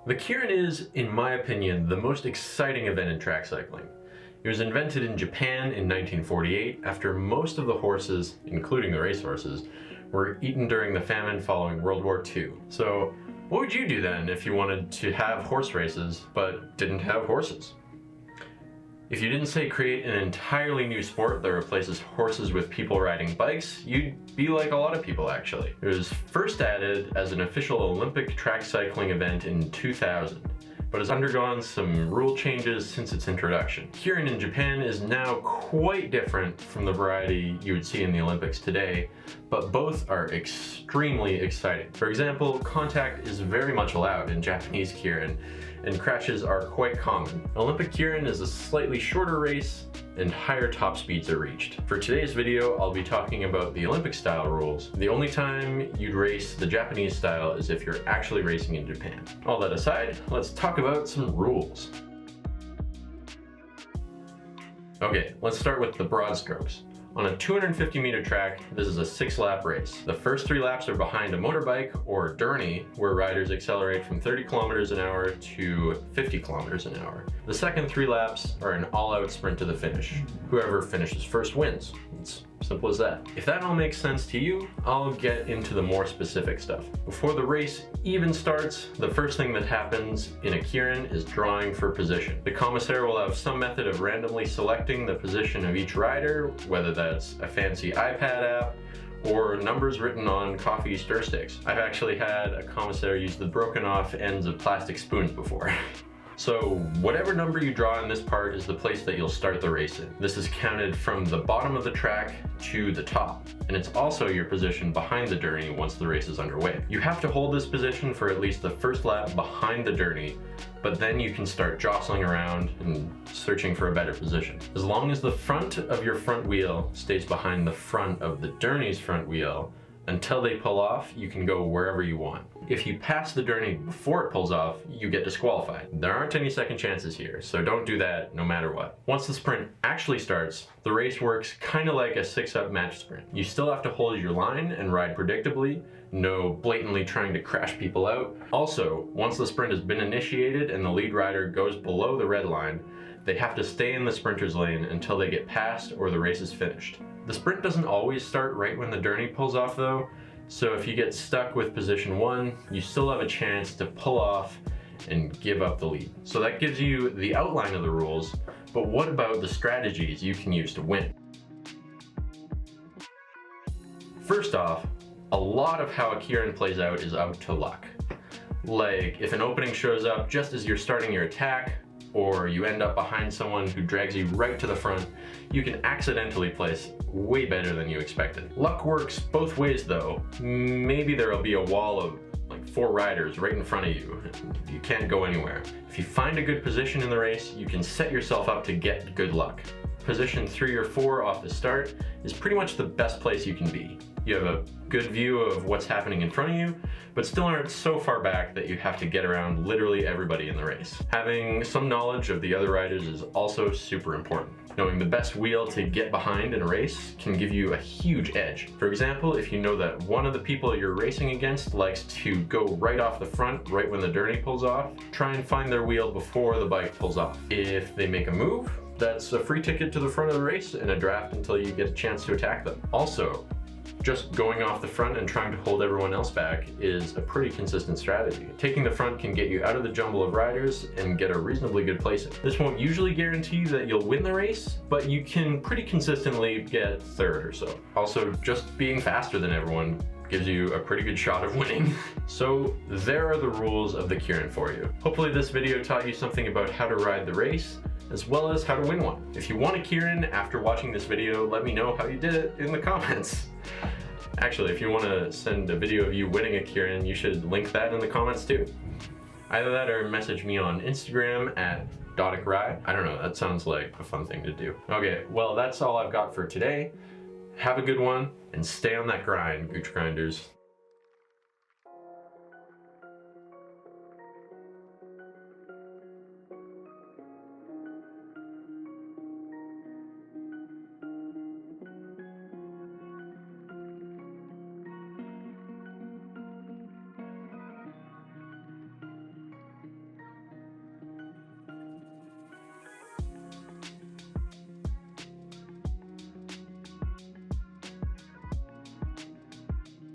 The Keirin is, in my opinion, the most exciting event in track cycling. It was invented in Japan in 1948 after most of the horses, including the racehorses, were eaten during the famine following World War II. So what would you do then if you wanted to have horse races but didn't have horses? If you didn't say create an entirely new sport that replaces horses with people riding bikes, you'd be like a lot of people actually. It was first added as an official Olympic track cycling event in 2000, but has undergone some rule changes since its introduction. Keirin in Japan is now quite different from the variety you would see in the Olympics today, but both are extremely exciting. For example, contact is very much allowed in Japanese Keirin, and crashes are quite common. Olympic Keirin is a slightly shorter race, and higher top speeds are reached. For today's video, I'll be talking about the Olympic style rules. The only time you'd race the Japanese style is if you're actually racing in Japan. All that aside, let's talk about some rules. Okay, let's start with the broad strokes. On a 250-meter track, this is a 6-lap race. The first 3 laps are behind a motorbike or derny, where riders accelerate from 30 kilometers an hour to 50 kilometers an hour. The second 3 laps are an all-out sprint to the finish. Whoever finishes first wins. It's simple as that. If that all makes sense to you, I'll get into the more specific stuff. Before the race even starts, the first thing that happens in a Keirin is drawing for position. The commissaire will have some method of randomly selecting the position of each rider, whether that's a fancy iPad app or numbers written on coffee stir sticks. I've actually had a commissaire use the broken off ends of plastic spoons before. So whatever number you draw in this part is the place that you'll start the race in. This is counted from the bottom of the track to the top, and it's also your position behind the derny once the race is underway. You have to hold this position for at least the first lap behind the derny, but then you can start jostling around and searching for a better position. As long as the front of your front wheel stays behind the front of the derny's front wheel, until they pull off, you can go wherever you want. If you pass the derny before it pulls off, you get disqualified. There aren't any second chances here, so don't do that no matter what. Once the sprint actually starts, the race works kind of like a 6-up match sprint. You still have to hold your line and ride predictably, no blatantly trying to crash people out. Also, once the sprint has been initiated and the lead rider goes below the red line, they have to stay in the sprinter's lane until they get passed or the race is finished. The sprint doesn't always start right when the derny pulls off though, so if you get stuck with position 1, you still have a chance to pull off and give up the lead. So that gives you the outline of the rules, but what about the strategies you can use to win? First off, a lot of how a Keirin plays out is up to luck. Like if an opening shows up just as you're starting your attack, or you end up behind someone who drags you right to the front, you can accidentally place way better than you expected. Luck works both ways though. Maybe there'll be a wall of like 4 riders right in front of you. You can't go anywhere. If you find a good position in the race, you can set yourself up to get good luck. Position 3 or 4 off the start is pretty much the best place you can be. You have a good view of what's happening in front of you, but still aren't so far back that you have to get around literally everybody in the race. Having some knowledge of the other riders is also super important. Knowing the best wheel to get behind in a race can give you a huge edge. For example, if you know that one of the people you're racing against likes to go right off the front right when the derny pulls off, try and find their wheel before the bike pulls off. If they make a move, that's a free ticket to the front of the race and a draft until you get a chance to attack them. Also, just going off the front and trying to hold everyone else back is a pretty consistent strategy. Taking the front can get you out of the jumble of riders and get a reasonably good placing. This won't usually guarantee that you'll win the race, but you can pretty consistently get third or so. Also, just being faster than everyone gives you a pretty good shot of winning. So there are the rules of the Keirin for you. Hopefully this video taught you something about how to ride the race, as well as how to win one. If you want a Keirin after watching this video, let me know how you did it in the comments. Actually, if you want to send a video of you winning a Keirin, you should link that in the comments too. Either that or message me on Instagram at @DoticRye. I don't know, that sounds like a fun thing to do. Okay, well that's all I've got for today. Have a good one and stay on that grind, Gooch Grinders.